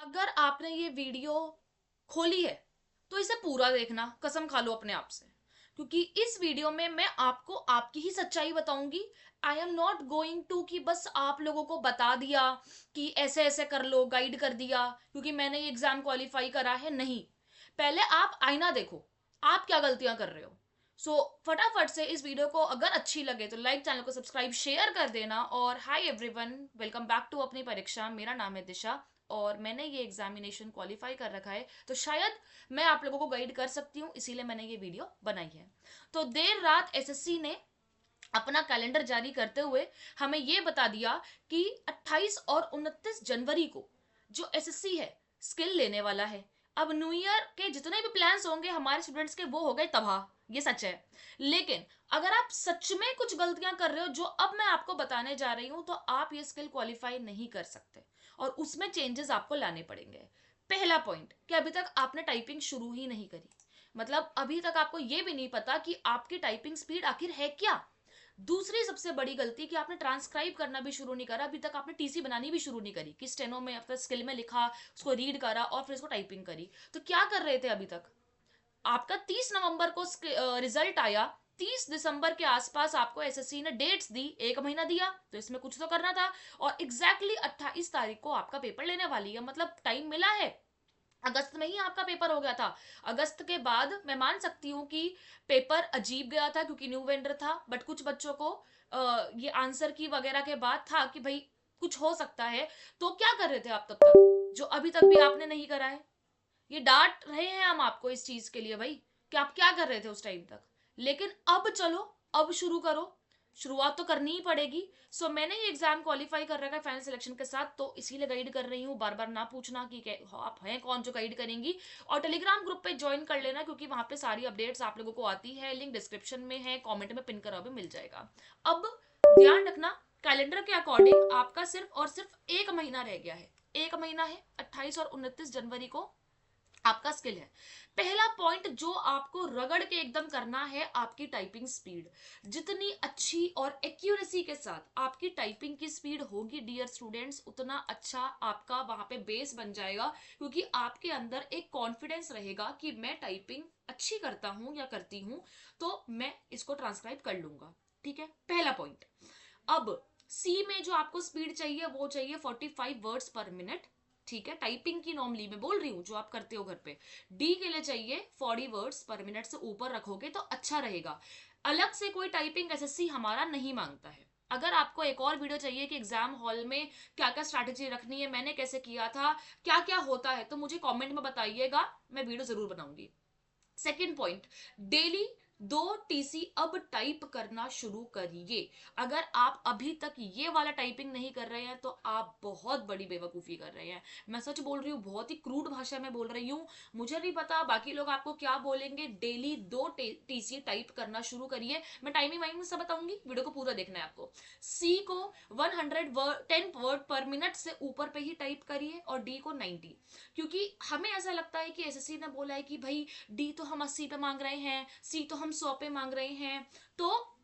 अगर आपने ये वीडियो खोली है तो इसे पूरा देखना, कसम खा लो अपने आप से। क्योंकि इस वीडियो में मैं आपको आपकी ही सच्चाई बताऊंगी। I am not going to कि बस आप लोगों को बता दिया कि ऐसे ऐसे कर लो, गाइड कर दिया क्योंकि मैंने ये एग्जाम क्वालिफाई करा है, नहीं। पहले आप आईना देखो, आप क्या गलतियां कर रहे हो। सो फटाफट से इस वीडियो को अगर अच्छी लगे तो लाइक, चैनल को सब्सक्राइब, शेयर कर देना। और hi everyone, welcome back to अपनी परीक्षा। मेरा नाम है दिशा और मैंने ये एग्जामिनेशन क्वालिफाई कर रखा है, तो शायद मैं आप लोगों को गाइड कर सकती हूँ, इसीलिए मैंने ये वीडियो बनाई है। तो देर रात एसएससी ने अपना कैलेंडर जारी करते हुए हमें ये बता दिया कि 28 और 29 जनवरी को जो एसएससी है स्किल लेने वाला है। अब न्यू ईयर के जितने भी प्लान्स होंगे हमारे स्टूडेंट्स के, वो हो गए तबाह, ये सच है। लेकिन अगर आप सच में कुछ गलतियां कर रहे हो जो अब मैं आपको बताने जा रही हूं, तो आप ये स्किल क्वालिफाई नहीं कर सकते और उसमें चेंजेस आपको लाने पड़ेंगे। पहला पॉइंट कि अभी तक आपने टाइपिंग शुरू ही नहीं करी, मतलब अभी तक आपको यह भी नहीं पता कि आपकी टाइपिंग स्पीड आखिर है क्या। दूसरी सबसे बड़ी गलती कि आपने ट्रांसक्राइब करना भी शुरू नहीं करा, अभी तक आपने टीसी बनानी भी शुरू नहीं करी कि स्टेनो में अपना स्किल में लिखा, उसको रीड करा और फिर उसको टाइपिंग करी। तो क्या कर रहे थे अभी तक। आपका 30 नवंबर को रिजल्ट आया, 30 दिसंबर के आसपास आपको एसएससी ने डेट्स दी, एक महीना दिया, तो इसमें कुछ तो करना था। और एग्जैक्टली 28 तारीख को आपका पेपर लेने वाली है, मतलब टाइम मिला है। अगस्त में ही आपका पेपर हो गया था। अगस्त के बाद मैं मान सकती हूँ कि पेपर अजीब गया था क्योंकि न्यू वेंडर था, बट कुछ बच्चों को ये आंसर की वगैरह के बाद था कि भाई कुछ हो सकता है। तो क्या कर रहे थे आप तब तक, जो अभी तक भी आपने नहीं करा है। ये डांट रहे हैं हम आपको इस चीज के लिए भाई, कि आप क्या कर रहे थे उस टाइम तक। लेकिन अब चलो, अब शुरू करो, शुरुआत तो करनी ही पड़ेगी। सो मैंने ये एग्जाम क्वालिफाई कर रखा है फाइनल सिलेक्शन के साथ, तो इसीलिए गाइड कर रही हूँ। बार बार ना पूछना कि आप हैं कौन जो गाइड करेंगी। और टेलीग्राम ग्रुप पे ज्वाइन कर लेना, क्योंकि वहां पे सारी अपडेट्स आप लोगों को आती है। लिंक डिस्क्रिप्शन में है, कमेंट में पिन करा भी मिल जाएगा। अब ध्यान रखना, कैलेंडर के अकॉर्डिंग आपका सिर्फ और सिर्फ एक महीना रह गया है। एक महीना है, 28 और 29 जनवरी को आपका स्किल है। पहला पॉइंट जो आपको रगड़ के एकदम करना है, आपकी टाइपिंग स्पीड। जितनी अच्छी और एक्यूरेसी के साथ आपकी टाइपिंग की स्पीड होगी डियर स्टूडेंट्स, उतना अच्छा आपका वहां पे बेस बन जाएगा। क्योंकि आपके अंदर एक कॉन्फिडेंस रहेगा कि मैं टाइपिंग अच्छी करता हूं या करती हूं, तो मैं इसको ट्रांसक्राइब कर लूंगा। ठीक है, पहला पॉइंट। अब सी में जो आपको स्पीड चाहिए वो चाहिए 45 वर्ड्स पर मिनट। ठीक है, टाइपिंग की नॉर्मली मैं बोल रही हूँ जो आप करते हो घर पे। डी के लिए चाहिए 40 वर्ड्स पर मिनट, से ऊपर रखोगे तो अच्छा रहेगा। अलग से कोई टाइपिंग एसएससी हमारा नहीं मांगता है। अगर आपको एक और वीडियो चाहिए कि एग्जाम हॉल में क्या क्या स्ट्रैटेजी रखनी है, मैंने कैसे किया था, क्या क्या होता है, तो मुझे कमेंट में बताइएगा, मैं वीडियो जरूर बनाऊंगी। सेकेंड पॉइंट, डेली 2 टीसी अब टाइप करना शुरू करिए। अगर आप अभी तक ये वाला टाइपिंग नहीं कर रहे हैं तो आप बहुत बड़ी बेवकूफी कर रहे हैं। मैं सच बोल रही हूँ, बहुत ही क्रूड भाषा में बोल रही हूँ। मुझे नहीं पता बाकी लोग आपको क्या बोलेंगे। डेली 2 टीसी टाइप करना शुरू करिए। मैं टाइमिंग वाइमिंग सब बताऊंगी, वीडियो को पूरा देखना है आपको। सी को 110 वर्ड पर मिनट से ऊपर पे ही टाइप करिए और डी को 90। क्योंकि हमें ऐसा लगता है कि एसएससी ने बोला है कि भाई डी तो हम 80 पे मांग रहे हैं, सी तो हम 100 पे मांग रहे हैं, तो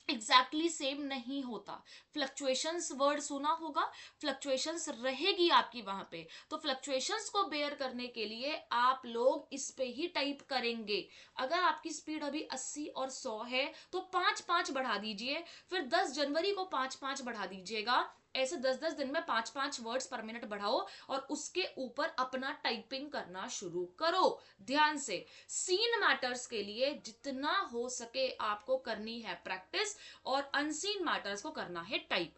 एग्जैक्टली सेम नहीं होता। फ्लक्चुएशंस वर्ड सुना होगा, फ्लक्चुएशंस रहेगी आपकी वहां पे, तो फ्लक्चुएशंस को बेयर करने के लिए आप लोग इस पे ही टाइप करेंगे। अगर आपकी स्पीड अभी 80 और 100 है तो 5-5 बढ़ा दीजिए, फिर 10 जनवरी को 5-5 बढ़ा दीजिएगा। ऐसे 10-10 दिन में 5-5 वर्ड्स पर मिनट बढ़ाओ और उसके ऊपर अपना टाइपिंग करना शुरू करो। ध्यान से, सीन मैटर्स के लिए जितना हो सके आपको करनी है प्रैक्टिस, और अनसीन मैटर्स को करना है टाइप।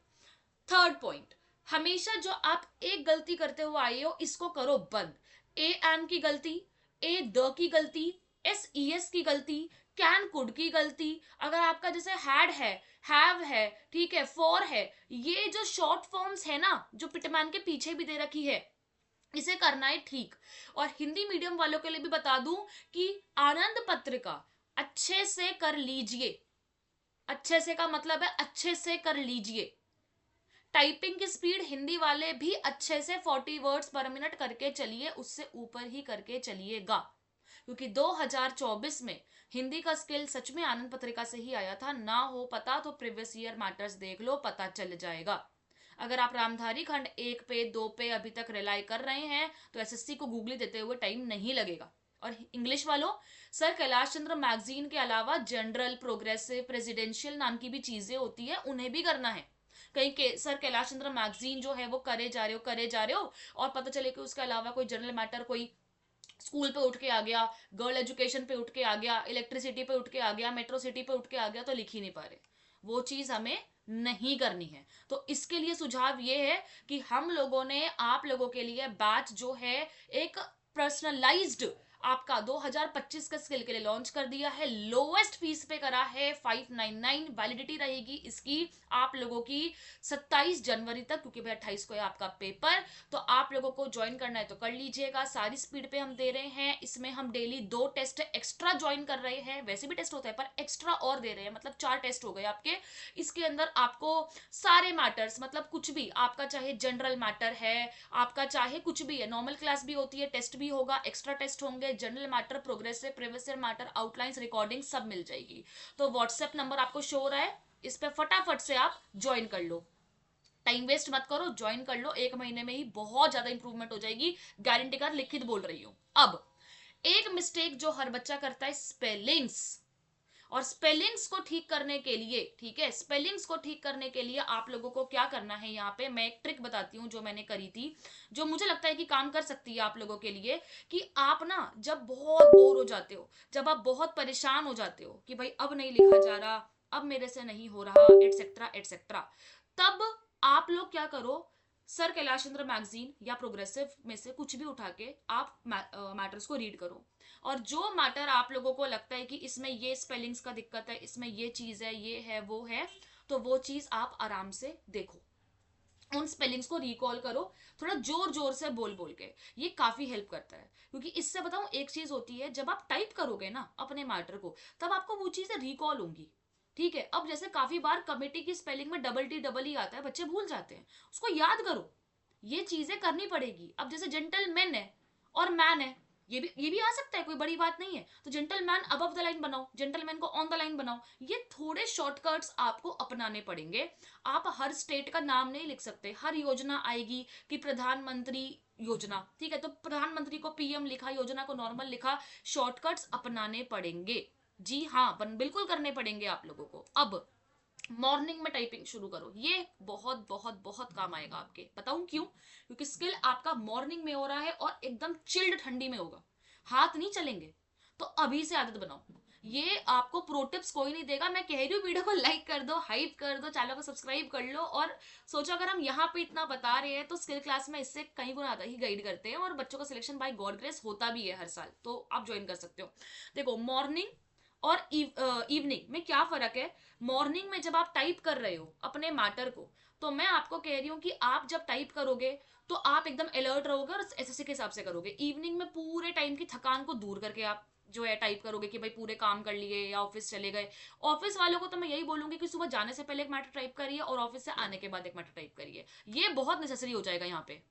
थर्ड पॉइंट, हमेशा जो आप एक गलती करते हुए आए हो इसको करो बंद। ए एन की गलती, ए द की गलती, एस ई एस की गलती, कैन कुड की गलती। अगर आपका जैसे हैड है, हैव है, ठीक है, फॉर है, ये जो शॉर्ट फॉर्म्स है ना, जो पिटमैन के पीछे भी दे रखी है, इसे करना है ठीक। और हिंदी मीडियम वालों के लिए भी बता दूं कि आनंद पत्रिका अच्छे से कर लीजिए। अच्छे से का मतलब है अच्छे से कर लीजिए। टाइपिंग की स्पीड हिंदी वाले भी अच्छे से 40 वर्ड्स पर मिनट करके चलिए, उससे ऊपर ही करके चलिएगा। क्योंकि 2024 में हिंदी का स्किल सच में आनंद पत्रिका से ही आया था। ना हो पता तो प्रीवियस ईयर मैटर्स देख लो, पता चल जाएगा। अगर आप रामधारी खंड 1 पे 2 पे अभी तक रिलाई कर रहे हैं तो एसएससी को गूगली देते हुए टाइम नहीं लगेगा। और इंग्लिश वालों, सर कैलाश चंद्र मैगजीन के अलावा जनरल, प्रोग्रेसिव, प्रेसिडेंशियल नाम की भी चीजें होती है, उन्हें भी करना है। कहीं के सर कैलाश चंद्र मैगजीन जो है वो करे जा रहे हो और पता चले कि उसके अलावा कोई जनरल मैटर, कोई स्कूल पे उठ के आ गया, गर्ल एजुकेशन पे उठ के आ गया, इलेक्ट्रिसिटी पे उठ के आ गया, मेट्रो सिटी पे उठ के आ गया, तो लिख ही नहीं पा रहे। वो चीज हमें नहीं करनी है। तो इसके लिए सुझाव ये है कि हम लोगों ने आप लोगों के लिए बैच जो है एक पर्सनलाइज्ड आपका 2025 का स्किल के लिए लॉन्च कर दिया है। लोवेस्ट फीस पे करा है 599। वैलिडिटी रहेगी इसकी आप लोगों की 27 जनवरी तक, क्योंकि भाई 28 को है आपका पेपर। तो आप लोगों को ज्वाइन करना है तो कर लीजिएगा। सारी स्पीड पे हम दे रहे हैं। इसमें हम डेली 2 टेस्ट एक्स्ट्रा ज्वाइन कर रहे हैं। वैसे भी टेस्ट होता है पर एक्स्ट्रा और दे रहे हैं, मतलब 4 टेस्ट हो गए आपके। इसके अंदर आपको सारे मैटर्स, मतलब कुछ भी आपका, चाहे जनरल मैटर है, आपका चाहे कुछ भी है, नॉर्मल क्लास भी होती है, टेस्ट भी होगा, एक्स्ट्रा टेस्ट होंगे, general matter, progressive, previous matter, outlines, recording सब मिल जाएगी। तो व्हाट्सएप नंबर आपको शो हो रहा है, इस पे फटाफट से आप ज्वाइन कर लो। टाइम वेस्ट मत करो, ज्वाइन कर लो। 1 महीने में ही बहुत ज्यादा इंप्रूवमेंट हो जाएगी, गारंटी का लिखित बोल रही हूं। अब एक मिस्टेक जो हर बच्चा करता है, स्पेलिंग्स। और स्पेलिंग्स को ठीक करने के लिए, ठीक है, स्पेलिंग्स को ठीक करने के लिए आप लोगों को क्या करना है, यहाँ पे मैं एक ट्रिक बताती हूँ जो मैंने करी थी, जो मुझे लगता है कि काम कर सकती है आप लोगों के लिए। कि आप ना जब बहुत बोर हो जाते हो, जब आप बहुत परेशान हो जाते हो कि भाई अब नहीं लिखा जा रहा, अब मेरे से नहीं हो रहा, एटसेट्रा एटसेट्रा, तब आप लोग क्या करो, सर कैलाश चंद्र मैगजीन या प्रोग्रेसिव में से कुछ भी उठा के आप मैटर्स को रीड करो। और जो मैटर आप लोगों को लगता है कि इसमें ये स्पेलिंग्स का दिक्कत है, इसमें ये चीज है, ये है, वो है, तो वो चीज आप आराम से देखो, उन स्पेलिंग्स को रिकॉल करो, थोड़ा जोर जोर से बोल बोल के। ये काफी हेल्प करता है, क्योंकि इससे बताऊं एक चीज होती है, जब आप टाइप करोगे ना अपने मैटर को, तब आपको वो चीजें रिकॉल होंगी। ठीक है, अब जैसे काफी बार कमेटी की स्पेलिंग में डबल टी डबल ही आता है, बच्चे भूल जाते हैं, उसको याद करो, ये चीजें करनी पड़ेगी। अब जैसे जेंटलमैन है और मैन है, ये भी आ सकता है, कोई बड़ी बात नहीं है। तो जेंटलमैन अबव द लाइन बनाओ, जेंटलमैन को ऑन द लाइन बनाओ। ये थोड़े शॉर्टकट्स आपको अपनाने पड़ेंगे। आप हर स्टेट का नाम नहीं लिख सकते। हर योजना आएगी कि प्रधानमंत्री योजना, ठीक है, तो प्रधानमंत्री को पीएम लिखा, योजना को नॉर्मल लिखा। शॉर्टकट्स अपनाने पड़ेंगे, जी हाँ, बिल्कुल करने पड़ेंगे आप लोगों को। अब मॉर्निंग में टाइपिंग शुरू करो, ये बहुत बहुत बहुत काम आएगा आपके। बताऊं क्यों? क्योंकि स्किल आपका मॉर्निंग में हो रहा है और एकदम चिल्ड ठंडी में होगा, हाथ नहीं चलेंगे। तो अभी से आदत बनाओ। ये आपको प्रो टिप्स कोई नहीं देगा, मैं कह रही हूँ। वीडियो को लाइक कर दो, हाइप कर दो, चैनल को सब्सक्राइब कर लो। और सोचो अगर हम यहाँ पे इतना बता रहे हैं तो स्किल क्लास में इससे कई गुना ज्यादा ही गाइड करते हैं, और बच्चों का सिलेक्शन बाय गॉड ग्रेस होता भी है हर साल, तो आप ज्वाइन कर सकते हो। देखो, मॉर्निंग और इवनिंग में क्या फर्क है। मॉर्निंग में जब आप टाइप कर रहे हो अपने मैटर को, तो मैं आपको कह रही हूँ कि आप जब टाइप करोगे तो आप एकदम अलर्ट रहोगे और एसएससी के हिसाब से करोगे। इवनिंग में पूरे टाइम की थकान को दूर करके आप जो है टाइप करोगे कि भाई पूरे काम कर लिए या ऑफिस चले गए। ऑफिस वालों को तो मैं यही बोलूंगी कि सुबह जाने से पहले एक मैटर टाइप करिए और ऑफिस से आने के बाद एक मैटर टाइप करिए। ये बहुत नेसेसरी हो जाएगा यहाँ पे,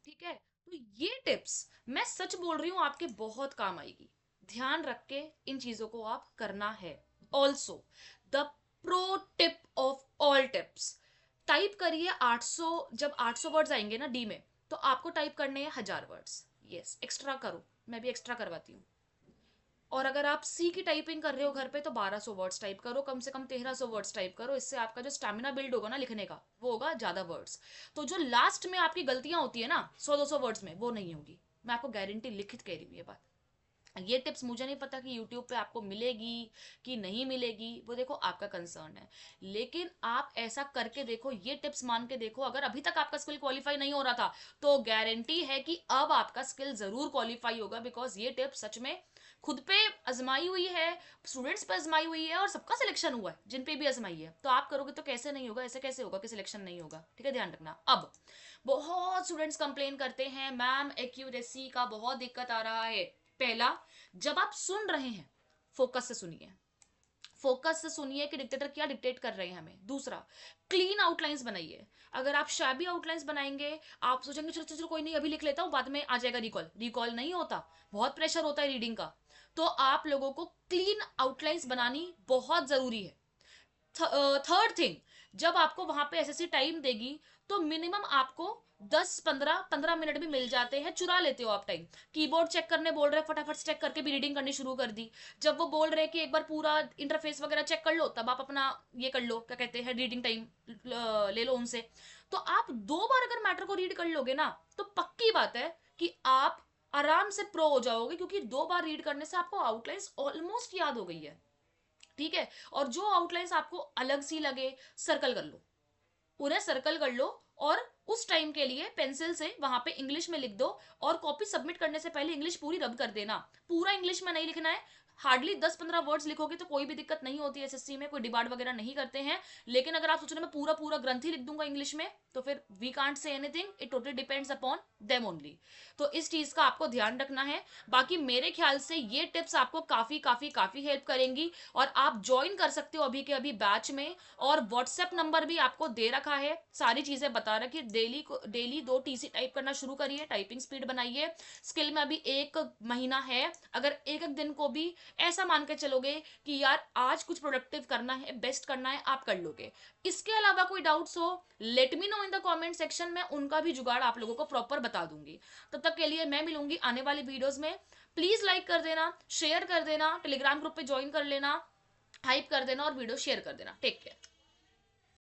ठीक है। तो ये टिप्स मैं सच बोल रही हूँ आपके बहुत काम आएगी। ध्यान रख के इन चीजों को आप करना है। Also the pro tip of all tips, type करिए 800। जब 800 वर्ड्स आएंगे ना डी में, तो आपको टाइप करने हैं 1000 वर्ड्स। यस, एक्स्ट्रा करो, मैं भी एक्स्ट्रा करवाती हूँ। और अगर आप सी की टाइपिंग कर रहे हो घर पे, तो 1200 वर्ड्स टाइप करो, कम से कम 1300 वर्ड्स टाइप करो। इससे आपका जो स्टैमिना बिल्ड होगा ना लिखने का, वो होगा ज्यादा वर्ड्स। तो जो लास्ट में आपकी गलतियां होती है ना 100-200 वर्ड्स में, वो नहीं होगी। मैं आपको गारंटी लिखित कह रही हूँ ये बात। ये टिप्स मुझे नहीं पता कि यूट्यूब पे आपको मिलेगी कि नहीं मिलेगी, वो देखो आपका कंसर्न है। लेकिन आप ऐसा करके देखो, ये टिप्स मान के देखो। अगर अभी तक आपका स्किल क्वालिफाई नहीं हो रहा था, तो गारंटी है कि अब आपका स्किल जरूर क्वालिफाई होगा। बिकॉज ये टिप्स सच में खुद पे आजमाई हुई है, स्टूडेंट्स पे आजमाई हुई है, और सबका सिलेक्शन हुआ है जिन पे भी आजमाई है। तो आप करोगे तो कैसे नहीं होगा, ऐसे कैसे होगा कि सिलेक्शन नहीं होगा, ठीक है, ध्यान रखना। अब बहुत स्टूडेंट्स कंप्लेन करते हैं, मैम एक्यूरेसी का बहुत दिक्कत आ रहा है। पहला, जब आप सुन रहे हैं, फोकस से सुनिए, फोकस से सुनिए कि डिक्टेटर क्या डिक्टेट कर रहे हैं हमें। दूसरा, क्लीन आउटलाइंस बनाइए। अगर आप शैबी आउटलाइंस बनाएंगे, आप सोचेंगे चलो चलो कोई नहीं अभी लिख लेता हूं, बाद में आ जाएगा रिकॉल। रिकॉल नहीं होता, बहुत प्रेशर होता है रीडिंग का। तो आप लोगों को क्लीन आउटलाइंस बनानी बहुत जरूरी है। थर्ड थिंग, जब आपको वहां पे एसएससी टाइम देगी, तो मिनिमम आपको 10-15 मिनट भी मिल जाते हैं, चुरा लेते हो आप टाइम। कीबोर्ड चेक करने बोल रहे हैं, फटाफट से चेक करके भी रीडिंग करनी शुरू कर दी। जब वो बोल रहे हैं कि एक बार पूरा इंटरफेस वगैरह चेक कर लो, तब आप अपना ये कर लो, क्या कहते हैं, रीडिंग टाइम ले लो उनसे। तो आप 2 बार अगर मैटर को रीड कर लोगे ना, तो पक्की बात है कि आप आराम से प्रो हो जाओगे, क्योंकि 2 बार रीड करने से आपको आउटलाइंस ऑलमोस्ट याद हो गई है। ठीक है। और जो आउटलाइंस आपको अलग सी लगे, सर्कल कर लो, उन्हें सर्कल कर लो, और उस टाइम के लिए पेंसिल से वहां पे इंग्लिश में लिख दो। और कॉपी सबमिट करने से पहले इंग्लिश पूरी रब कर देना। पूरा इंग्लिश में नहीं लिखना है, हार्डली 10-15 वर्ड्स लिखोगे तो कोई भी दिक्कत नहीं होती है, एसएससी में कोई डिबाट वगैरह नहीं करते हैं। लेकिन अगर आप सोच रहे मैं पूरा पूरा ग्रंथ ही लिख दूंगा इंग्लिश में, तो फिर we can't say anything, it totally depends upon them only. तो इस चीज का आपको ध्यान रखना है। बाकी मेरे ख्याल से ये टिप्स आपको काफी काफी काफी हेल्प करेंगी, और आप ज्वाइन कर सकते हो अभी के अभी बैच में। और व्हाट्सएप नंबर भी आपको दे रखा है, सारी चीजें बता रखी। डेली 2 TC टाइप करना शुरू करिए, टाइपिंग स्पीड बनाइए। स्किल में अभी 1 महीना है, अगर एक एक दिन को भी ऐसा मान के चलोगे कि यार आज कुछ प्रोडक्टिव करना है, बेस्ट करना है, आप कर लोगे। इसके अलावा कोई डाउट्स हो, let me know in the comment section में, उनका भी जुगाड़ आप लोगों को प्रॉपर बता दूंगी। तब तक के लिए मैं मिलूंगी आने वाली वीडियोस में। प्लीज लाइक कर देना, शेयर कर देना, टेलीग्राम ग्रुप पे ज्वाइन कर लेना, हाइप कर देना और वीडियो शेयर कर देना। Take care.